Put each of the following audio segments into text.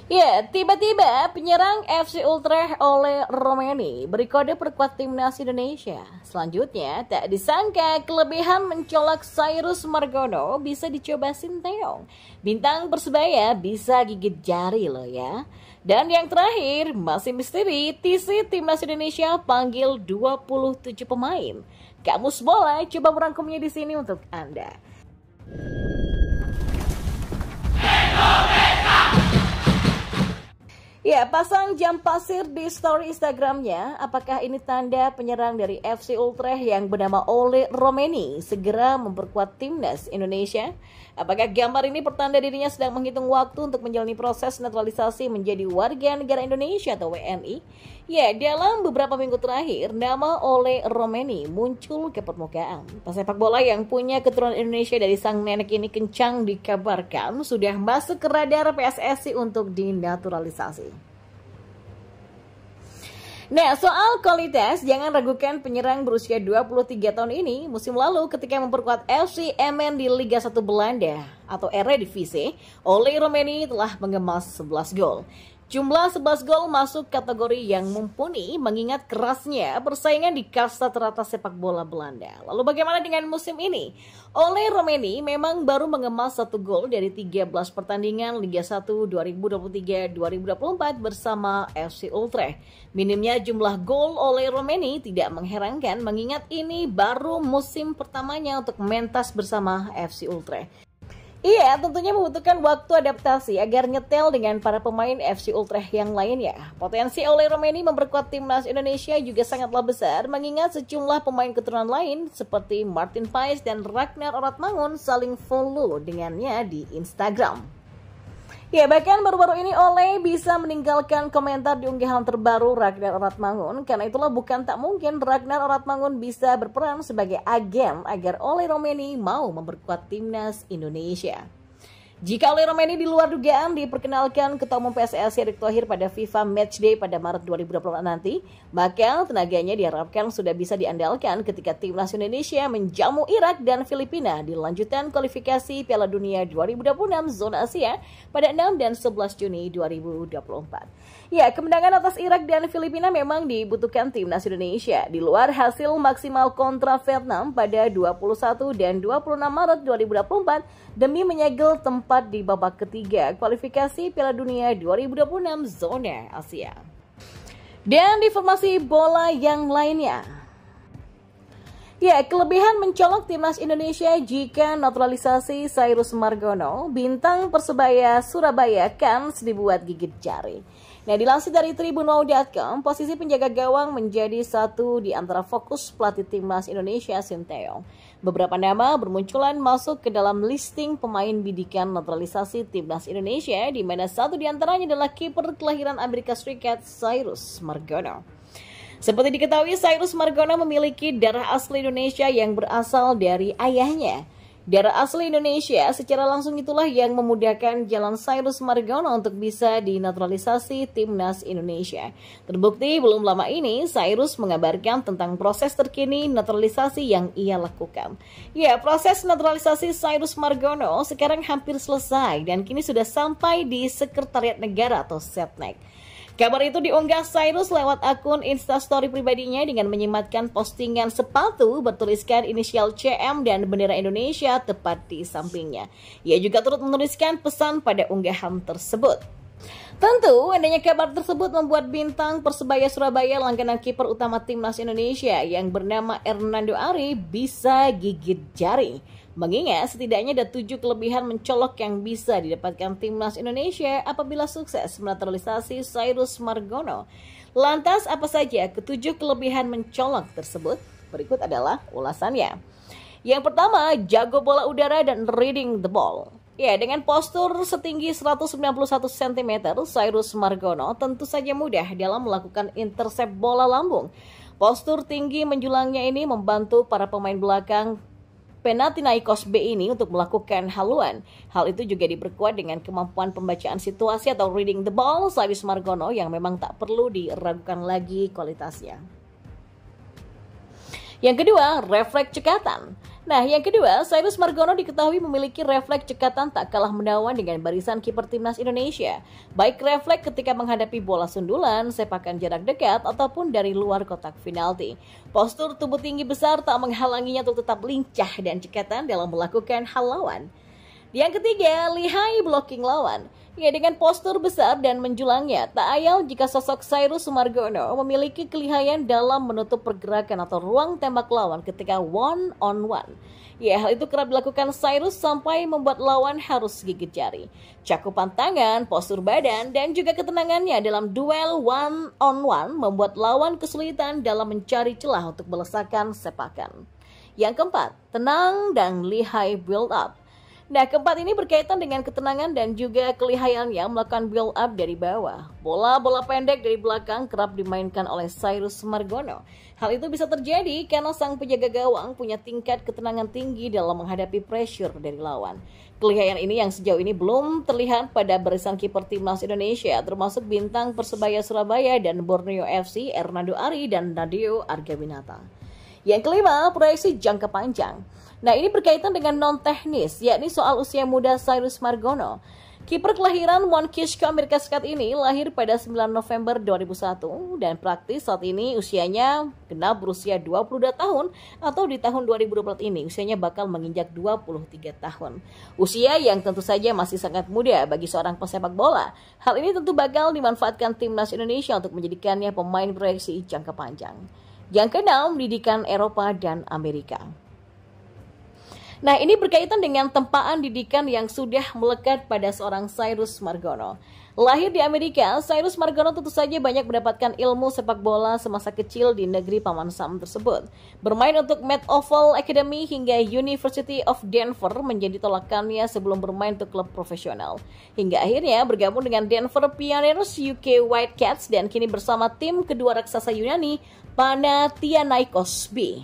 Ya, tiba-tiba penyerang FC Utrecht oleh Romeni berkode perkuat timnas Indonesia. Selanjutnya, tak disangka kelebihan mencolok Cyrus Margono bisa dicoba Sinteyong. Bintang Persebaya bisa gigit jari loh ya. Dan yang terakhir, masih misteri, TC Timnas Indonesia panggil 27 pemain. Kamus Bola coba merangkumnya di sini untuk Anda. Ya, pasang jam pasir di story Instagramnya. Apakah ini tanda penyerang dari FC Utrecht yang bernama Ole Romeni segera memperkuat timnas Indonesia? Apakah gambar ini pertanda dirinya sedang menghitung waktu untuk menjalani proses naturalisasi menjadi warga negara Indonesia atau WNI? Ya, dalam beberapa minggu terakhir, nama Ole Romeni muncul ke permukaan. Pesepak bola yang punya keturunan Indonesia dari sang nenek ini kencang dikabarkan sudah masuk ke radar PSSI untuk dinaturalisasi. Nah, soal kualitas, jangan ragukan penyerang berusia 23 tahun ini. Musim lalu ketika memperkuat FC Emmen di Liga 1 Belanda atau Eredivisie, Ole Romeni telah mengemas 11 gol. Jumlah 11 gol masuk kategori yang mumpuni mengingat kerasnya persaingan di kasta teratas sepak bola Belanda. Lalu bagaimana dengan musim ini? Ole Romeni memang baru mengemas 1 gol dari 13 pertandingan Liga 1 2023-2024 bersama FC Utrecht. Minimnya jumlah gol Ole Romeni tidak mengherankan mengingat ini baru musim pertamanya untuk mentas bersama FC Utrecht. Iya, tentunya membutuhkan waktu adaptasi agar nyetel dengan para pemain FC Utrecht yang lainnya. Potensi Ole Romeni memperkuat timnas Indonesia juga sangatlah besar, mengingat sejumlah pemain keturunan lain seperti Martin Paes dan Ragnar Oratmangun saling follow dengannya di Instagram. Ya, bahkan baru-baru ini Ole bisa meninggalkan komentar di unggahan terbaru Ragnar Oratmangun. Karena itulah bukan tak mungkin Ragnar Oratmangun bisa berperan sebagai agen agar Ole Romeni mau memperkuat timnas Indonesia. Jika Ole Romeni di luar dugaan diperkenalkan Ketua Umum PSSI Erick Thohir pada FIFA Matchday pada Maret 2024 nanti, maka tenaganya diharapkan sudah bisa diandalkan ketika timnas Indonesia menjamu Irak dan Filipina di lanjutan kualifikasi Piala Dunia 2026 zona Asia pada 6 dan 11 Juni 2024. Ya, kemenangan atas Irak dan Filipina memang dibutuhkan timnas Indonesia di luar hasil maksimal kontra Vietnam pada 21 dan 26 Maret 2024 demi menyegel tempat di babak ketiga kualifikasi Piala Dunia 2026 zona Asia. Dan informasi bola yang lainnya. Ya, kelebihan mencolok timnas Indonesia jika naturalisasi Cyrus Margono, bintang Persebaya Surabaya kans dibuat gigit jari. Nah, dilansir dari tribunwow.com, posisi penjaga gawang menjadi satu di antara fokus pelatih timnas Indonesia Sinteyong. Beberapa nama bermunculan masuk ke dalam listing pemain bidikan naturalisasi timnas Indonesia, di mana satu di antaranya adalah kiper kelahiran Amerika Serikat Cyrus Margono. Seperti diketahui, Cyrus Margono memiliki darah asli Indonesia yang berasal dari ayahnya. Darah asli Indonesia secara langsung itulah yang memudahkan jalan Cyrus Margono untuk bisa dinaturalisasi timnas Indonesia. Terbukti belum lama ini Cyrus mengabarkan tentang proses terkini naturalisasi yang ia lakukan. Ya, proses naturalisasi Cyrus Margono sekarang hampir selesai dan kini sudah sampai di Sekretariat Negara atau Setnek. Kabar itu diunggah Cyrus lewat akun Instastory pribadinya dengan menyematkan postingan sepatu bertuliskan inisial CM dan bendera Indonesia tepat di sampingnya. Ia juga turut menuliskan pesan pada unggahan tersebut. Tentu, adanya kabar tersebut membuat bintang Persebaya Surabaya langganan kiper utama timnas Indonesia yang bernama Hernando Ari bisa gigit jari. Mengingat setidaknya ada 7 kelebihan mencolok yang bisa didapatkan timnas Indonesia apabila sukses menaturalisasi Cyrus Margono. Lantas apa saja ke-7 kelebihan mencolok tersebut? Berikut adalah ulasannya. Yang pertama, jago bola udara dan reading the ball. Ya, dengan postur setinggi 191 cm, Cyrus Margono tentu saja mudah dalam melakukan intercept bola lambung. Postur tinggi menjulangnya ini membantu para pemain belakang Panathinaikos B ini untuk melakukan haluan. Hal itu juga diperkuat dengan kemampuan pembacaan situasi atau reading the ball Cyrus Margono yang memang tak perlu diragukan lagi kualitasnya. Yang kedua, refleks cekatan. Nah, yang kedua, Cyrus Margono diketahui memiliki refleks cekatan tak kalah menawan dengan barisan kiper timnas Indonesia. Baik refleks ketika menghadapi bola sundulan, sepakan jarak dekat, ataupun dari luar kotak penalti. Postur tubuh tinggi besar tak menghalanginya untuk tetap lincah dan cekatan dalam melakukan hal lawan. Yang ketiga, lihai blocking lawan. Ya, dengan postur besar dan menjulangnya, tak ayal jika sosok Cyrus Margono memiliki kelihayan dalam menutup pergerakan atau ruang tembak lawan ketika one on one. Ya, hal itu kerap dilakukan Cyrus sampai membuat lawan harus gigit jari. Cakupan tangan, postur badan, dan juga ketenangannya dalam duel one on one membuat lawan kesulitan dalam mencari celah untuk melesakkan sepakan. Yang keempat, tenang dan lihai build up. Nah, keempat ini berkaitan dengan ketenangan dan juga kelihayannya melakukan build up dari bawah. Bola-bola pendek dari belakang kerap dimainkan oleh Cyrus Margono. Hal itu bisa terjadi karena sang penjaga gawang punya tingkat ketenangan tinggi dalam menghadapi pressure dari lawan. Kelihayan ini yang sejauh ini belum terlihat pada barisan kiper timnas Indonesia, termasuk bintang Persebaya Surabaya dan Borneo FC Hernando Ari dan Nadeo Argawinata. Yang kelima, proyeksi jangka panjang. Nah, ini berkaitan dengan non-teknis, yakni soal usia muda Cyrus Margono. Kiper kelahiran Monkishko Amerika Serikat ini lahir pada 9 November 2001 dan praktis saat ini usianya genap berusia 22 tahun atau di tahun 2024 ini usianya bakal menginjak 23 tahun. Usia yang tentu saja masih sangat muda bagi seorang pesepak bola. Hal ini tentu bakal dimanfaatkan timnas Indonesia untuk menjadikannya pemain proyeksi jangka panjang. Yang keenam, didikan Eropa dan Amerika. Nah, ini berkaitan dengan tempaan didikan yang sudah melekat pada seorang Cyrus Margono. Lahir di Amerika, Cyrus Margono tentu saja banyak mendapatkan ilmu sepak bola semasa kecil di negeri Paman Sam tersebut. Bermain untuk Met Oval Academy hingga University of Denver menjadi tolakannya sebelum bermain untuk klub profesional. Hingga akhirnya bergabung dengan Denver Pioneers UK Whitecats dan kini bersama tim kedua raksasa Yunani Panathinaikos B.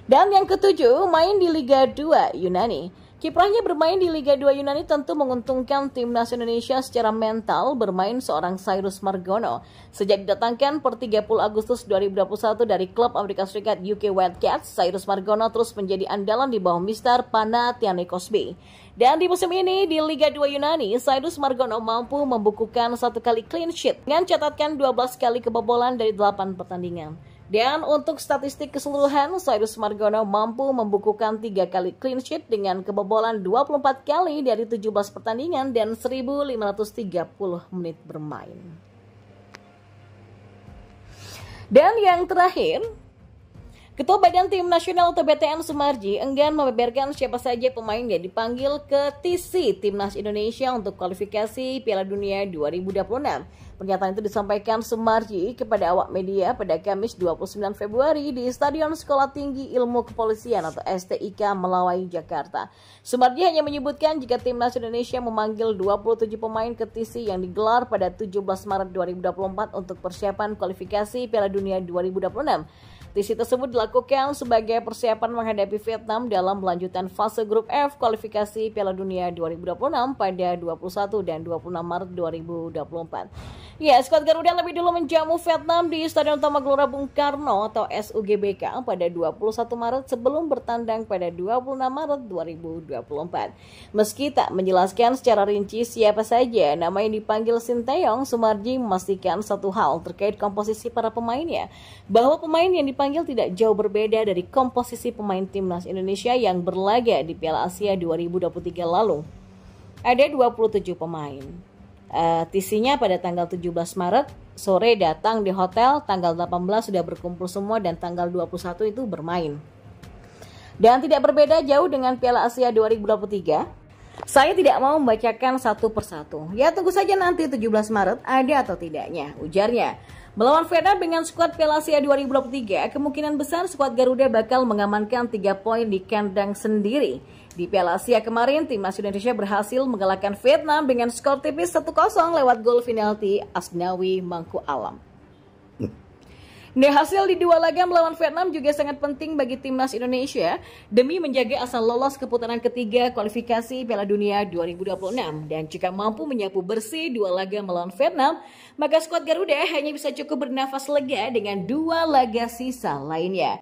Dan yang ketujuh, main di Liga 2 Yunani. Kiprahnya bermain di Liga 2 Yunani tentu menguntungkan timnas Indonesia secara mental bermain seorang Cyrus Margono. Sejak didatangkan per 30 Agustus 2021 dari klub Amerika Serikat UK Wildcats, Cyrus Margono terus menjadi andalan di bawah Mister Panathinaikos B. Dan di musim ini di Liga 2 Yunani, Cyrus Margono mampu membukukan 1 kali clean sheet dengan catatan 12 kali kebobolan dari 8 pertandingan. Dan untuk statistik keseluruhan, Cyrus Margono mampu membukukan 3 kali clean sheet dengan kebobolan 24 kali dari 17 pertandingan dan 1.530 menit bermain. Dan yang terakhir, Ketua Badan Tim Nasional atau BTN Sumarji enggan membeberkan siapa saja pemain yang dipanggil ke TC Timnas Indonesia untuk kualifikasi Piala Dunia 2026. Pernyataan itu disampaikan Sumarji kepada awak media pada Kamis 29 Februari di Stadion Sekolah Tinggi Ilmu Kepolisian atau STIK Melawai, Jakarta. Sumarji hanya menyebutkan jika Timnas Indonesia memanggil 27 pemain ke TC yang digelar pada 17 Maret 2024 untuk persiapan kualifikasi Piala Dunia 2026. TC tersebut dilakukan sebagai persiapan menghadapi Vietnam dalam lanjutan fase grup F kualifikasi Piala Dunia 2026 pada 21 dan 26 Maret 2024. Ya, skuad Garuda lebih dulu menjamu Vietnam di Stadion Utama Gelora Bung Karno atau SUGBK pada 21 Maret sebelum bertandang pada 26 Maret 2024. Meski tak menjelaskan secara rinci siapa saja nama yang dipanggil Sinteyong, Sumarji memastikan satu hal terkait komposisi para pemainnya, bahwa pemain yang dipanggil tidak jauh berbeda dari komposisi pemain timnas Indonesia yang berlaga di Piala Asia 2023 lalu. Ada 27 pemain. TC-nya pada tanggal 17 Maret sore datang di hotel, tanggal 18 sudah berkumpul semua dan tanggal 21 itu bermain. Dan tidak berbeda jauh dengan Piala Asia 2023. Saya tidak mau membacakan satu persatu. Ya, tunggu saja nanti 17 Maret ada atau tidaknya, ujarnya. Melawan Vietnam dengan skuad Piala Asia 2023, kemungkinan besar skuad Garuda bakal mengamankan 3 poin di kandang sendiri. Di Piala Asia kemarin, timnas Indonesia berhasil mengalahkan Vietnam dengan skor tipis 1-0 lewat gol penalti Asnawi Mangku Alam. Nah, hasil di 2 laga melawan Vietnam juga sangat penting bagi timnas Indonesia demi menjaga asa lolos ke putaran ketiga kualifikasi Piala Dunia 2026. Dan jika mampu menyapu bersih 2 laga melawan Vietnam, maka skuad Garuda hanya bisa cukup bernafas lega dengan 2 laga sisa lainnya.